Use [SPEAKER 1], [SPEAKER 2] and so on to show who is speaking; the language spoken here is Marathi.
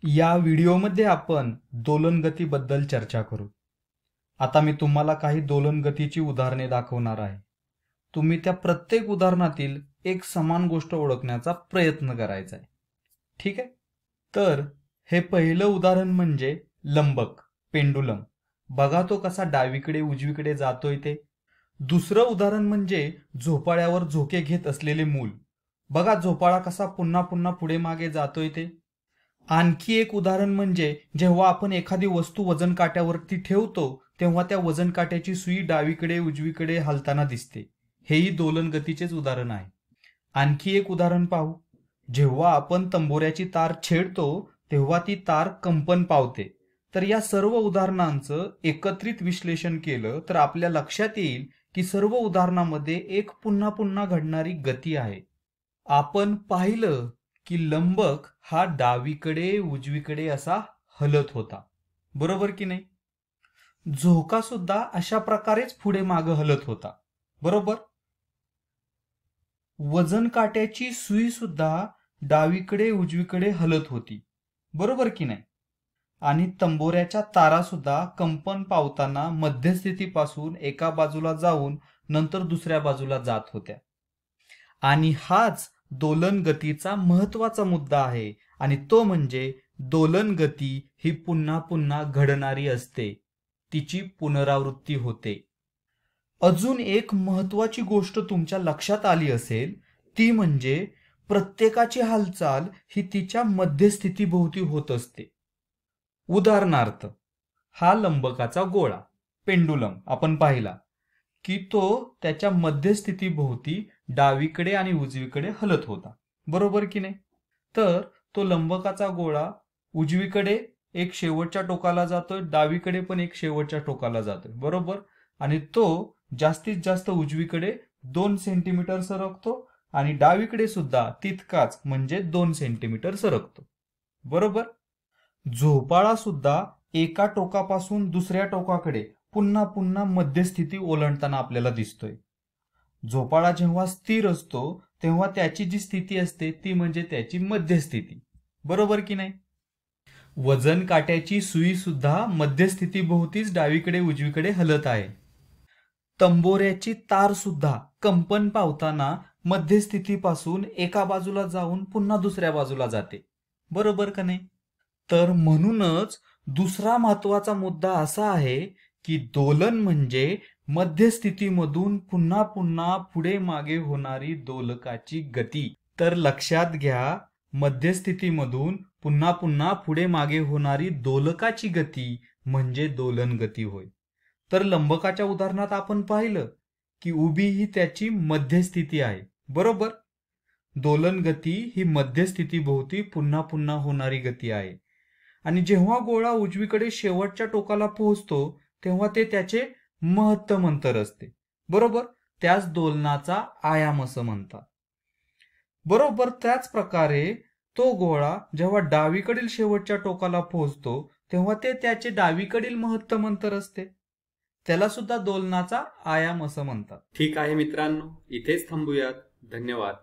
[SPEAKER 1] या व्हिडिओमध्ये आपण दोलन गतीबद्दल चर्चा करू। आता मी तुम्हाला काही दोलन गतीची उदाहरणे दाखवणार आहे। तुम्ही त्या प्रत्येक उदाहरणातील एक समान गोष्ट ओळखण्याचा प्रयत्न करायचा आहे। ठीक आहे? तर हे पहिलं उदाहरण म्हणजे लंबक, पेंडुलम। बघा तो कसा डावीकडे उजवीकडे जातोय ते। दुसरं उदाहरण म्हणजे झोपाळ्यावर झोके घेत असलेले मूल। बघा झोपाळा कसा पुन्हा पुन्हा पुढे मागे जातोय ते। आणखी एक उदाहरण म्हणजे जेव्हा आपण एखादी वस्तू वजन काट्यावरती ठेवतो तेव्हा त्या वजन काट्याची सुई डावीकडे उजवीकडे हलताना दिसते। हेही दोलन गतीचेच उदाहरण आहे। आणखी एक उदाहरण पाहू। जेव्हा आपण तंबोऱ्याची तार छेडतो तेव्हा ती तार कंपन पावते। तर या सर्व उदाहरणांचं एकत्रित विश्लेषण केलं तर आपल्या लक्षात येईल की सर्व उदाहरणामध्ये एक पुन्हा पुन्हा घडणारी गती आहे। आपण पाहिलं की लंबक हा डावीकडे उजवीकडे असा हलत होता, बरोबर की नाही? झोका सुद्धा अशा प्रकारेच पुढे मागे हलत होता, बरोबर? वजन काट्याची सुई सुद्धा डावीकडे उजवीकडे हलत होती, बरोबर की नाही? आणि तंबोऱ्याच्या तारा सुद्धा कंपन पावताना मध्यस्थितीपासून एका बाजूला जाऊन नंतर दुसऱ्या बाजूला जात होत्या। आणि हाच दोलन गतीचा महत्वाचा मुद्दा आहे आणि तो म्हणजे दोलन गती ही पुन्हा पुन्हा घडणारी असते, तिची पुनरावृत्ती होते। अजून एक महत्वाची गोष्ट तुमच्या लक्षात आली असेल ती म्हणजे प्रत्येकाची हालचाल ही तिच्या मध्यस्थितीभोवती होत असते। उदाहरणार्थ हा लंबकाचा गोळा पेंडुलम आपण पाहिला की तो त्याच्या मध्यस्थितीभोवती डावीकडे आणि उजवीकडे हलत होता, बरोबर की नाही? तर तो लंबकाचा गोळा उजवीकडे एक शेवटच्या टोकाला जातोय, डावीकडे पण एक शेवटच्या टोकाला जातोय, बरोबर? आणि तो जास्तीत जास्त उजवीकडे 2 सेंटीमीटर सरकतो आणि डावीकडे सुद्धा तितकाच म्हणजे 2 सेंटीमीटर सरकतो, बरोबर? झोपाळा सुद्धा एका टोकापासून दुसऱ्या टोकाकडे पुन्हा पुन्हा मध्यस्थिती ओलांडताना आपल्याला दिसतोय। झोपाळा जेव्हा स्थिर असतो तेव्हा त्याची जी स्थिती असते ती म्हणजे त्याची मध्यस्थिती, बरोबर की नाही? वजन काट्याची सुई सुद्धा मध्यस्थितीभोवतीच डावीकडे उजवीकडे हलत आहे। तंबोऱ्याची तार सुद्धा कंपन पावताना मध्यस्थितीपासून एका बाजूला जाऊन पुन्हा दुसऱ्या बाजूला जाते, बरोबर का नाही? तर म्हणूनच दुसरा महत्वाचा मुद्दा असा आहे की दोलन म्हणजे मध्यस्थितीमधून पुन्हा पुन्हा पुढे मागे होणारी दोलकाची गती। तर लक्षात घ्या, मध्यस्थितीमधून पुन्हा पुन्हा पुढे मागे होणारी दोलकाची गती म्हणजे दोलन गती होय। तर लंबकाच्या उदाहरणात आपण पाहिलं की उभी ही त्याची मध्यस्थिती आहे, बरोबर? दोलन गती ही मध्यस्थितीभोवती पुन्हा पुन्हा होणारी गती आहे। आणि जेव्हा गोळा उजवीकडे शेवटच्या टोकाला पोहोचतो तेव्हा ते त्याचे महत्तम अंतर असते, बरोबर? त्याच दोलनाचा आयाम असं म्हणतात। बरोबर त्याच प्रकारे तो गोळा जेव्हा डावीकडील शेवटच्या टोकाला पोहोचतो तेव्हा ते त्याचे डावीकडील महत्तम अंतर असते, त्याला सुद्धा दोलनाचा आयाम असं म्हणतात।
[SPEAKER 2] ठीक आहे मित्रांनो, इथेच थांबूयात। धन्यवाद।